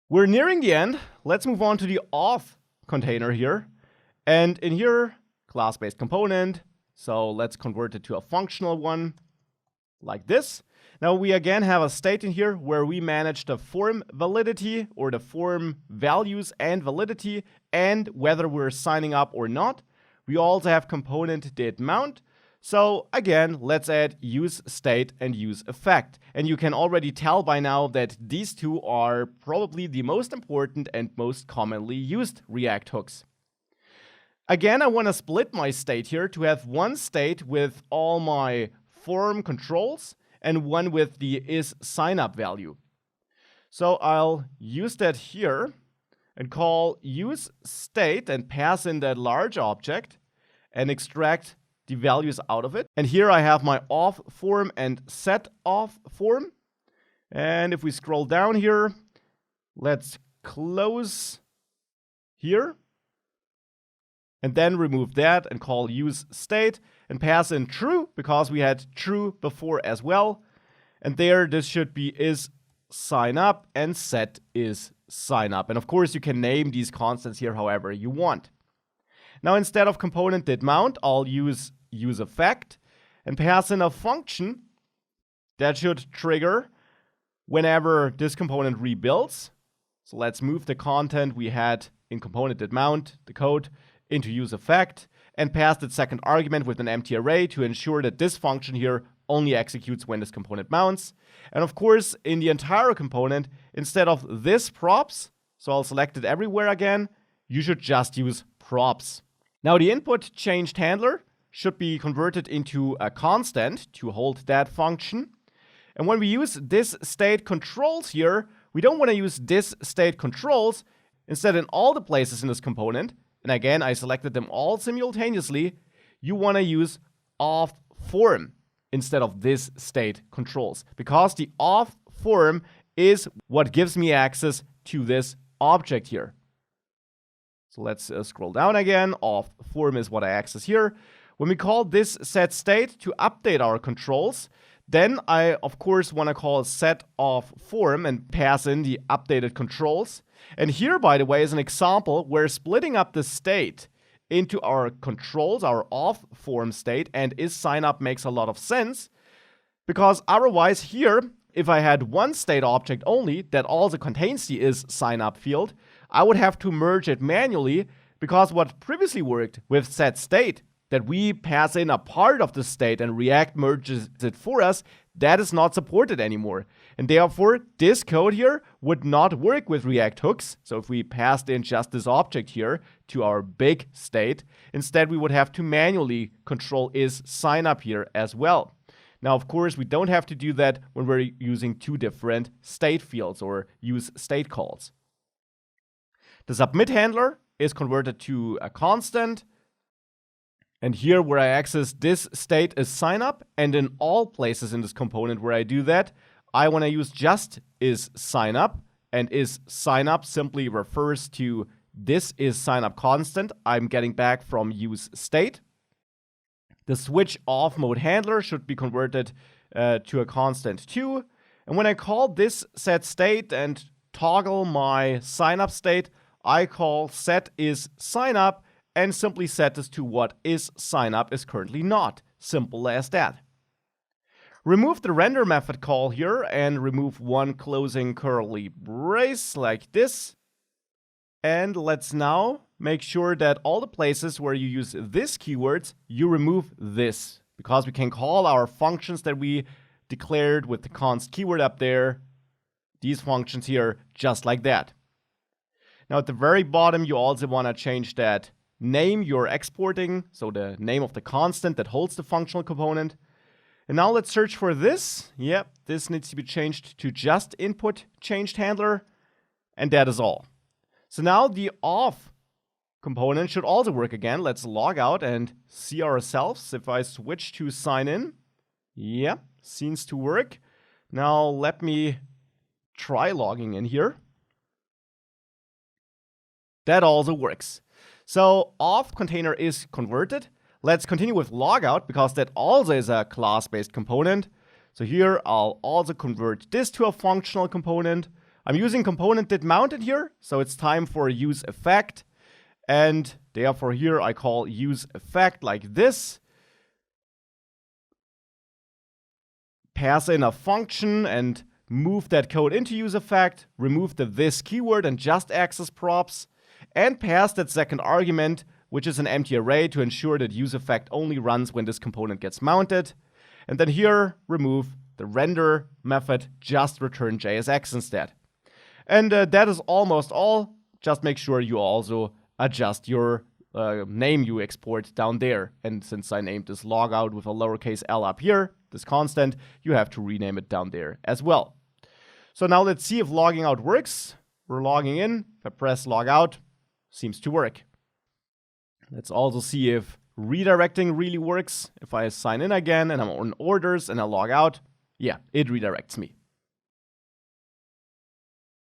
We're nearing the end. Let's move on to the auth container here. And in here, class-based component. So let's convert it to a functional one like this. Now we again have a state in here where we manage the form validity or the form values and validity and whether we're signing up or not. We also have component did mount. So again, let's add use state and use effect. And you can already tell by now that these two are probably the most important and most commonly used React hooks. Again, I want to split my state here to have one state with all my form controls and one with the is sign up value. So I'll use that here and call use state and pass in that large object and extract the values out of it. And here I have my auth form and set auth form. And if we scroll down here, let's close here and then remove that and call use state and pass in true because we had true before as well. And there, this should be is sign up and set is sign up. And of course, you can name these constants here however you want. Now, instead of component did mount, I'll use effect and pass in a function that should trigger whenever this component rebuilds. So let's move the content we had in component did mount, the code, into use effect and pass the second argument with an empty array to ensure that this function here only executes when this component mounts. And of course, in the entire component, instead of this props, so I'll select it everywhere again, you should just use props. Now the input changed handler should be converted into a constant to hold that function. And when we use this state controls here, we don't want to use this state controls. Instead, in all the places in this component, and again, I selected them all simultaneously, you want to use auth form instead of this state controls, because the auth form is what gives me access to this object here. So let's scroll down again. Auth form is what I access here. When we call this set state to update our controls, then I, of course, want to call set auth form and pass in the updated controls. And here, by the way, is an example where splitting up the state into our controls, our auth form state, and is sign up makes a lot of sense. Because otherwise here, if I had one state object only that also contains the is sign up field, I would have to merge it manually, because what previously worked with set state, that we pass in a part of the state and React merges it for us, that is not supported anymore. And therefore, this code here would not work with React hooks. So if we passed in just this object here to our big state, instead we would have to manually control is sign up here as well. Now, of course, we don't have to do that when we're using two different state fields or use state calls. The submit handler is converted to a constant. And here where I access this state is sign up, and in all places in this component where I do that, I want to use just is sign up, and is sign up simply refers to this is sign up constant I'm getting back from use state. The switch off mode handler should be converted to a constant too. And when I call this set state and toggle my sign up state, I call set is sign up and simply set this to what is sign up is currently not. Simple as that. Remove the render method call here and remove one closing curly brace like this. And let's now make sure that all the places where you use this keywords, you remove this, because we can call our functions that we declared with the const keyword up there, these functions here, just like that. Now at the very bottom, you also want to change that name you're exporting, so the name of the constant that holds the functional component. And now let's search for this. Yep, this needs to be changed to just input changed handler, and that is all. So now the auth component should also work again. Let's log out and see ourselves. If I switch to sign in, yeah, seems to work. Now let me try logging in here. That also works. So auth container is converted. Let's continue with logout, because that also is a class-based component. So here I'll also convert this to a functional component. I'm using component did mounted here, so it's time for use effect. And therefore here I call use effect like this. Pass in a function and move that code into use effect, remove the this keyword and just access props, and pass that second argument, which is an empty array, to ensure that use effect only runs when this component gets mounted. And then here, remove the render method, just return JSX instead. And that is almost all. Just make sure you also adjust your name you export down there. And since I named this logout with a lowercase l up here, this constant, you have to rename it down there as well. So now let's see if logging out works. We're logging in. If I press logout, seems to work. Let's also see if redirecting really works. If I sign in again and I'm on orders and I log out, yeah, it redirects me.